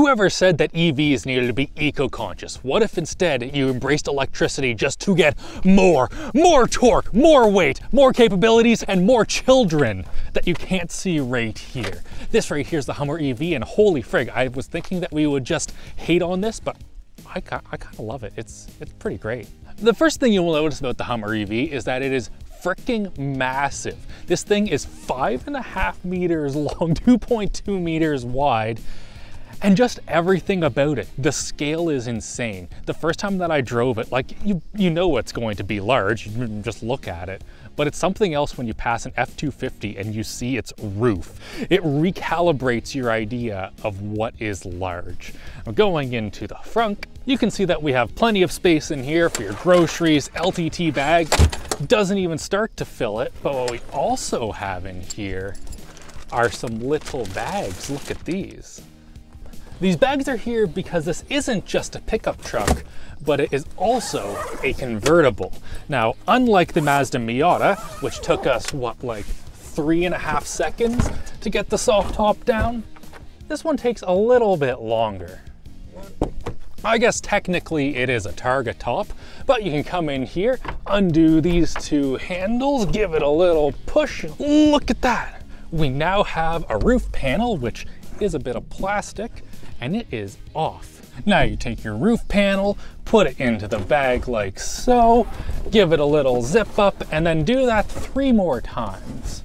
Whoever said that EVs needed to be eco-conscious? What if instead you embraced electricity just to get more torque, more weight, more capabilities, and more children that you can't see right here? This right here is the Hummer EV, and holy frig, I was thinking that we would just hate on this, but I kind of love it. It's pretty great. The first thing you will notice about the Hummer EV is that it is freaking massive. This thing is 5.5 meters long, 2.2 meters wide, and just everything about it. The scale is insane. The first time that I drove it, like you know it's going to be large, you just look at it, but it's something else when you pass an F-250 and you see its roof. It recalibrates your idea of what is large. Now, going into the front, you can see that we have plenty of space in here for your groceries. LTT bag doesn't even start to fill it, but what we also have in here are some little bags. Look at these. These bags are here because this isn't just a pickup truck, but it is also a convertible. Now, unlike the Mazda Miata, which took us, what, like 3.5 seconds to get the soft top down, this one takes a little bit longer. I guess technically it is a Targa top, but you can come in here, undo these two handles, give it a little push. Look at that. We now have a roof panel, which is a bit of plastic, and it is off. Now you take your roof panel, put it into the bag like so, give it a little zip up, and then do that 3 more times.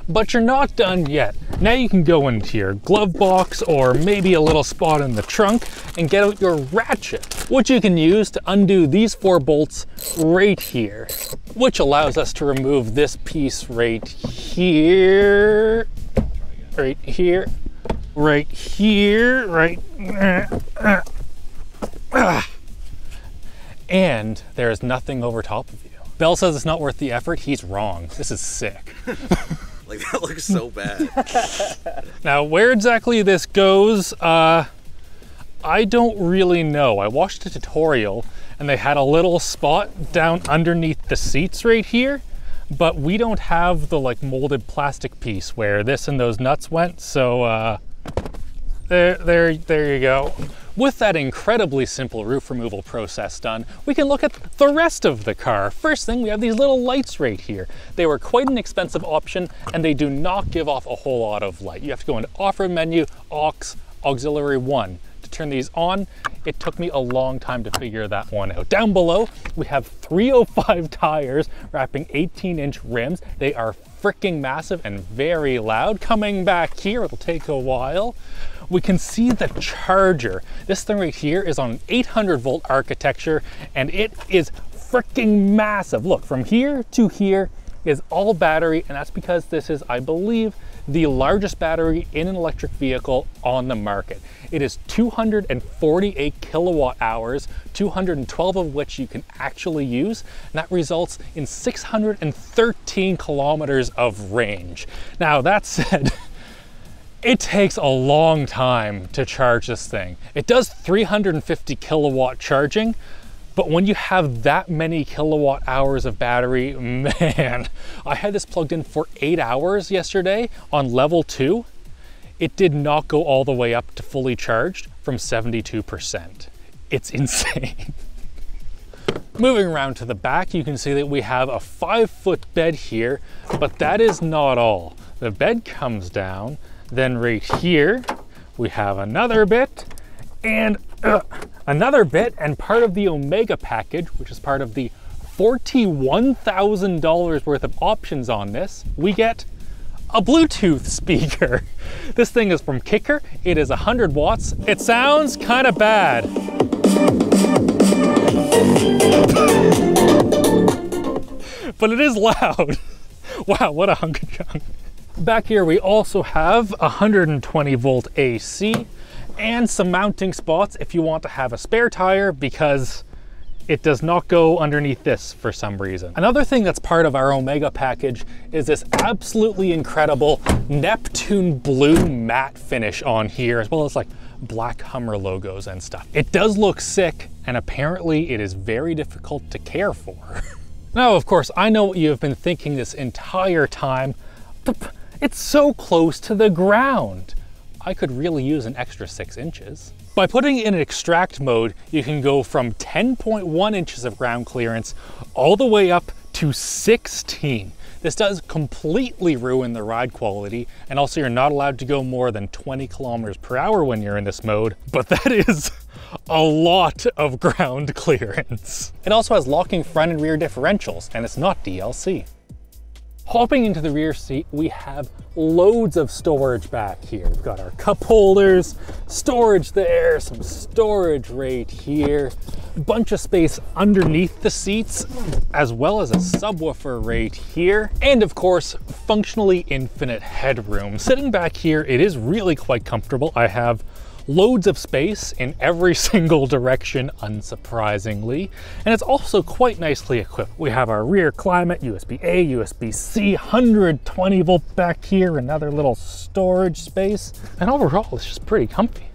But you're not done yet. Now you can go into your glove box or maybe a little spot in the trunk and get out your ratchet, which you can use to undo these 4 bolts right here, which allows us to remove this piece right here, right here, right here, right, and there is nothing over top of you. Bell says it's not worth the effort. He's wrong. This is sick. Like, that looks so bad. Now, where exactly this goes, I don't really know. I watched a tutorial and they had a little spot down underneath the seats right here, but we don't have the like molded plastic piece where this and those nuts went, so there you go. With that incredibly simple roof removal process done, we can look at the rest of the car. First thing, we have these little lights right here. They were quite an expensive option and they do not give off a whole lot of light. You have to go into off-road menu, aux, auxiliary 1. To turn these on, it took me a long time to figure that one out. Down below, we have 305 tires wrapping 18-inch rims. They are freaking massive and very loud. Coming back here, it'll take a while. We can see the charger. This thing right here is on an 800-volt architecture and it is freaking massive. Look, from here to here is all battery, and that's because this is, I believe, the largest battery in an electric vehicle on the market. It is 248 kilowatt hours, 212 of which you can actually use, and that results in 613 kilometers of range. Now, that said, it takes a long time to charge this thing. It does 350 kilowatt charging, but when you have that many kilowatt hours of battery, man, I had this plugged in for 8 hours yesterday on level 2. It did not go all the way up to fully charged from 72%. It's insane. Moving around to the back, you can see that we have a 5-foot bed here, but that is not all. The bed comes down, then right here, we have another bit, and another bit, and part of the Omega package, which is part of the $41,000 worth of options on this, we get a Bluetooth speaker. This thing is from Kicker. It is 100 watts. It sounds kind of bad. But it is loud. Wow, what a hunk of junk. Back here we also have 120 volt AC and some mounting spots if you want to have a spare tire, because it does not go underneath this for some reason. Another thing that's part of our Omega package is this absolutely incredible Neptune blue matte finish on here, as well as like black Hummer logos and stuff. It does look sick, and apparently it is very difficult to care for. Now, of course, I know what you have been thinking this entire time. It's so close to the ground. I could really use an extra 6 inches. By putting it in extract mode, you can go from 10.1 inches of ground clearance all the way up to 16. This does completely ruin the ride quality, and also you're not allowed to go more than 20 kilometers per hour when you're in this mode, but that is a lot of ground clearance. It also has locking front and rear differentials, and it's not DLC. Hopping into the rear seat, we have loads of storage back here. We've got our cup holders, storage there, some storage right here, a bunch of space underneath the seats, as well as a subwoofer right here, and of course, functionally infinite headroom. Sitting back here, it is really quite comfortable. I have loads of space in every single direction, unsurprisingly, and it's also quite nicely equipped. We have our rear climate, USB-A, USB-C, 120 volt back here, another little storage space, and overall it's just pretty comfy.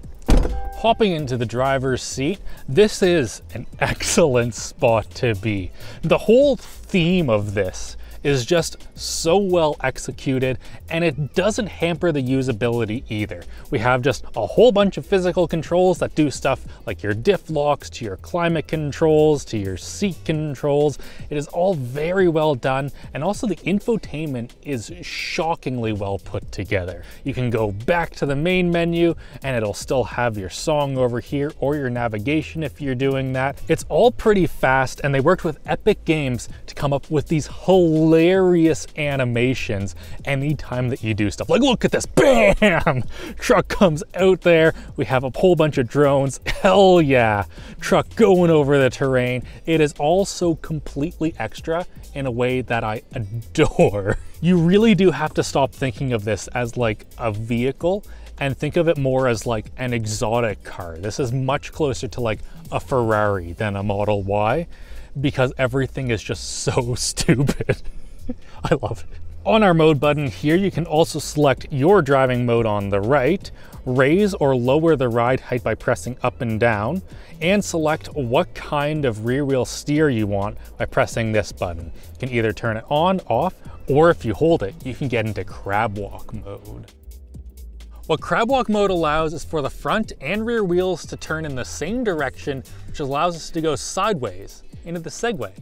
Hopping into the driver's seat, this is an excellent spot to be. The whole theme of this is just so well executed, and it doesn't hamper the usability either. We have just a whole bunch of physical controls that do stuff like your diff locks, to your climate controls, to your seat controls. It is all very well done, and also the infotainment is shockingly well put together. You can go back to the main menu and it'll still have your song over here or your navigation if you're doing that. It's all pretty fast, and they worked with Epic Games to come up with these hilarious animations anytime that you do stuff. Like, look at this, bam! Truck comes out there, we have a whole bunch of drones, hell yeah! Truck going over the terrain. It is all so completely extra in a way that I adore. You really do have to stop thinking of this as like a vehicle and think of it more as like an exotic car. This is much closer to like a Ferrari than a Model Y, because everything is just so stupid. I love it. On our mode button here, you can also select your driving mode on the right, raise or lower the ride height by pressing up and down, and select what kind of rear wheel steer you want by pressing this button. You can either turn it on, off, or if you hold it, you can get into crab walk mode. What crab walk mode allows is for the front and rear wheels to turn in the same direction, which allows us to go sideways into the segue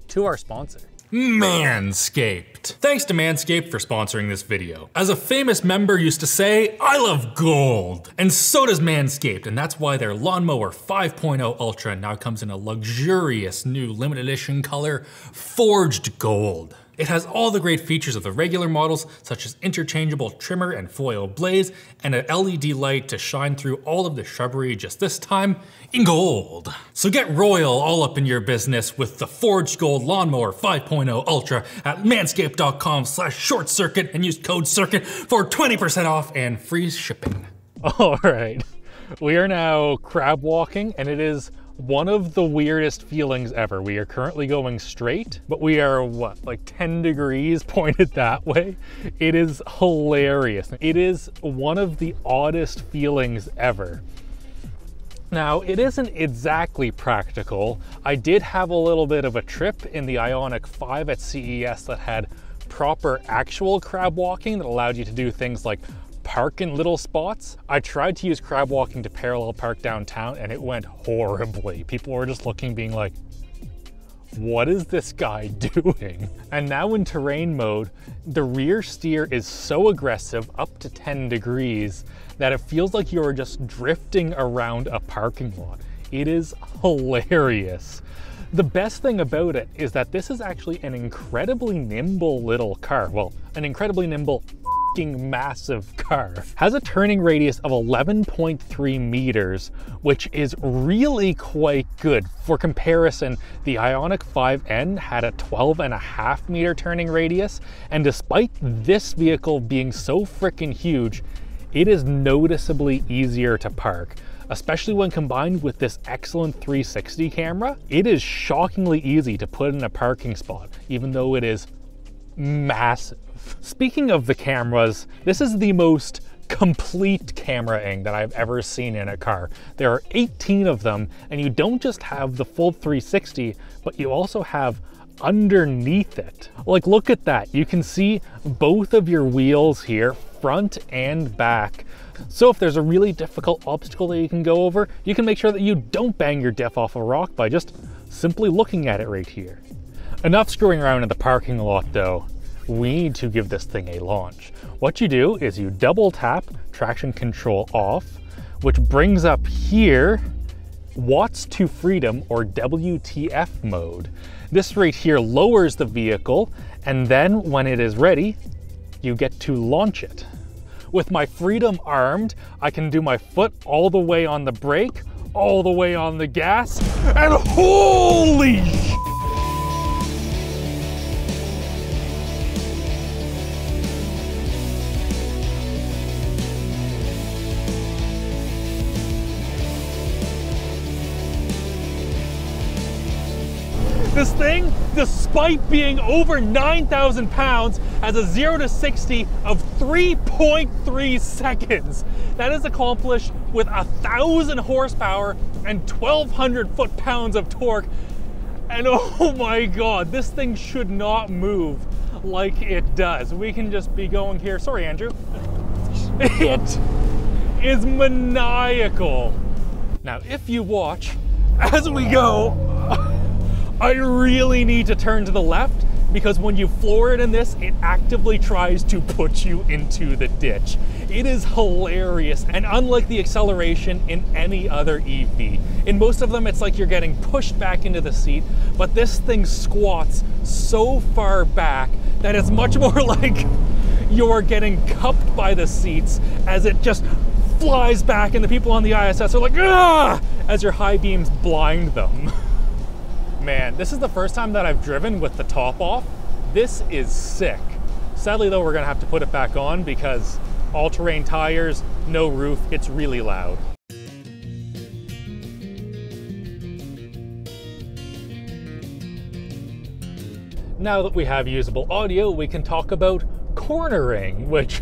to our sponsor, Manscaped. Thanks to Manscaped for sponsoring this video. As a famous member used to say, I love gold. And so does Manscaped, and that's why their Lawnmower 5.0 Ultra now comes in a luxurious new limited edition color, Forged Gold. It has all the great features of the regular models, such as interchangeable trimmer and foil blades, and an LED light to shine through all of the shrubbery, just this time in gold. So get royal all up in your business with the Forged Gold Lawnmower 5.0 Ultra at manscaped.com/shortcircuit and use code CIRCUIT for 20% off and free shipping. All right, we are now crab walking, and it is one of the weirdest feelings ever. We are currently going straight, but we are, what, like 10 degrees pointed that way? It is hilarious. It is one of the oddest feelings ever. Now, it isn't exactly practical. I did have a little bit of a trip in the Ioniq 5 at CES that had proper actual crab walking that allowed you to do things like park in little spots. I tried to use crab walking to parallel park downtown, and it went horribly. People were just looking, being like, what is this guy doing? And now in terrain mode, the rear steer is so aggressive, up to 10 degrees, that it feels like you're just drifting around a parking lot. It is hilarious. The best thing about it is that this is actually an incredibly nimble little car. Well, an incredibly nimble massive car. Has a turning radius of 11.3 meters, which is really quite good. For comparison, the Ioniq 5N had a 12.5 meter turning radius, and despite this vehicle being so freaking huge, it is noticeably easier to park. Especially when combined with this excellent 360 camera, it is shockingly easy to put in a parking spot, even though it is massive. Speaking of the cameras, this is the most complete cameraing that I've ever seen in a car. There are 18 of them, and you don't just have the full 360, but you also have underneath it. Like, look at that. You can see both of your wheels here front and back. So if there's a really difficult obstacle that you can go over, you can make sure that you don't bang your diff off a rock by just simply looking at it right here. Enough screwing around in the parking lot though. We need to give this thing a launch. What you do is you double tap traction control off, which brings up here Watts to Freedom, or WTF mode. This right here lowers the vehicle, and then when it is ready, you get to launch it. With my freedom armed, I can do my foot all the way on the brake, all the way on the gas, and holy sh**! This thing, despite being over 9,000 pounds, has a 0 to 60 of 3.3 seconds. That is accomplished with 1,000 horsepower and 1,200 foot-pounds of torque. And oh my God, this thing should not move like it does. We can just be going here. Sorry, Andrew. It is maniacal. Now, if you watch as we go, I really need to turn to the left, because when you floor it in this, it actively tries to put you into the ditch. It is hilarious, and unlike the acceleration in any other EV. In most of them, it's like you're getting pushed back into the seat, but this thing squats so far back that it's much more like you're getting cupped by the seats as it just flies back, and the people on the ISS are like, "Ah!" as your high beams blind them. Man, this is the first time that I've driven with the top off. This is sick. Sadly though, we're gonna have to put it back on because all-terrain tires, no roof, it's really loud. Now that we have usable audio, we can talk about cornering, which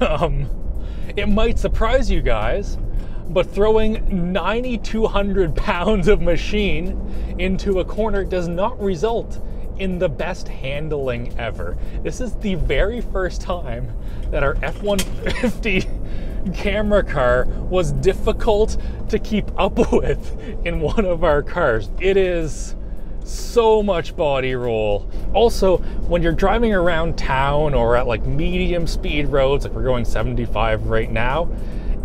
it might surprise you guys, but throwing 9,200 pounds of machine into a corner does not result in the best handling ever. This is the very first time that our F-150 camera car was difficult to keep up with in one of our cars. It is so much body roll. Also, when you're driving around town or at like medium speed roads, like we're going 75 right now,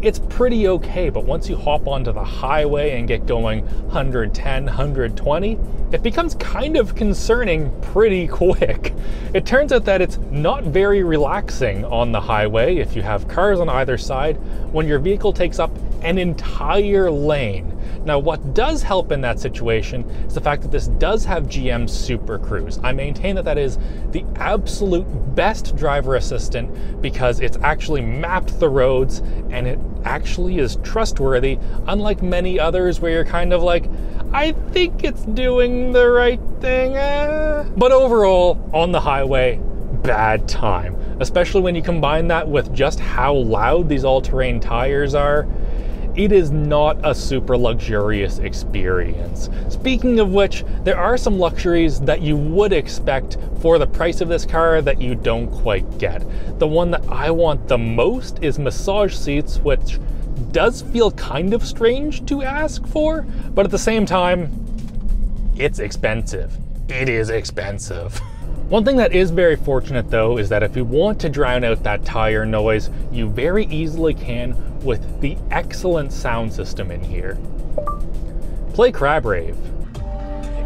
it's pretty okay, but once you hop onto the highway and get going 110, 120, it becomes kind of concerning pretty quick. It turns out that it's not very relaxing on the highway if you have cars on either side when your vehicle takes up an entire lane. Now, what does help in that situation is the fact that this does have GM Super Cruise. I maintain that that is the absolute best driver assistant because it's actually mapped the roads and it actually is trustworthy, unlike many others where you're kind of like, I think it's doing the right thing. But overall, on the highway, bad time, especially when you combine that with just how loud these all-terrain tires are. It is not a super luxurious experience. Speaking of which, there are some luxuries that you would expect for the price of this car that you don't quite get. The one that I want the most is massage seats, which does feel kind of strange to ask for, but at the same time, it's expensive. It is expensive. One thing that is very fortunate though is that if you want to drown out that tire noise, you very easily can with the excellent sound system in here. Play Crab Rave.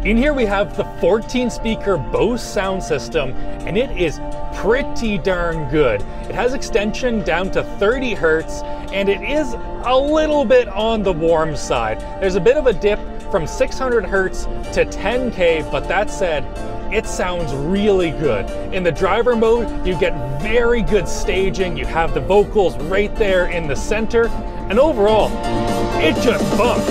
In here we have the 14-speaker Bose sound system, and it is pretty darn good. It has extension down to 30 Hertz, and it is a little bit on the warm side. There's a bit of a dip from 600 Hertz to 10K, but that said, it sounds really good. In the driver mode, you get very good staging. You have the vocals right there in the center, and overall, it just bumps.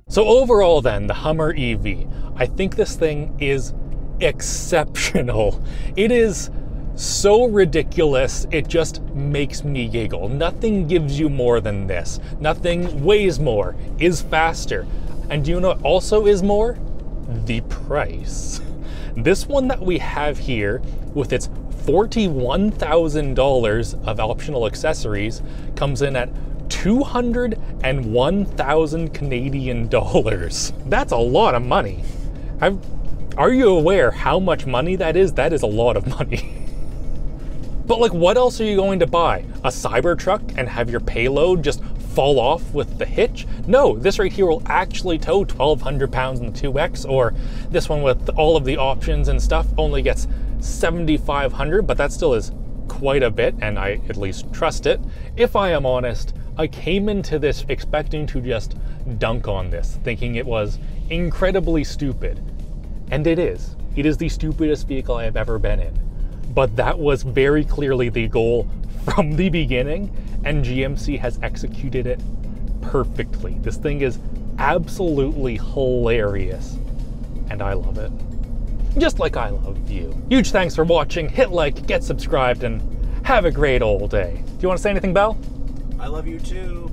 So overall then, the Hummer EV, I think this thing is exceptional. It is so ridiculous, it just makes me giggle. Nothing gives you more than this. Nothing weighs more, is faster, And do you know what also is more? The price. This one that we have here, with its $41,000 of optional accessories, comes in at 201,000 Canadian dollars. That's a lot of money. Are you aware how much money that is? That is a lot of money. But like, what else are you going to buy? A Cybertruck and have your payload just fall off with the hitch? No, this right here will actually tow 1,200 pounds in the 2X, or this one with all of the options and stuff only gets 7,500, but that still is quite a bit, and I at least trust it. If I am honest, I came into this expecting to just dunk on this, thinking it was incredibly stupid. And it is. It is the stupidest vehicle I have ever been in. But that was very clearly the goal from the beginning, and GMC has executed it perfectly. This thing is absolutely hilarious, and I love it. Just like I love you. Huge thanks for watching. Hit like, get subscribed, and have a great old day. Do you want to say anything, Belle? I love you too.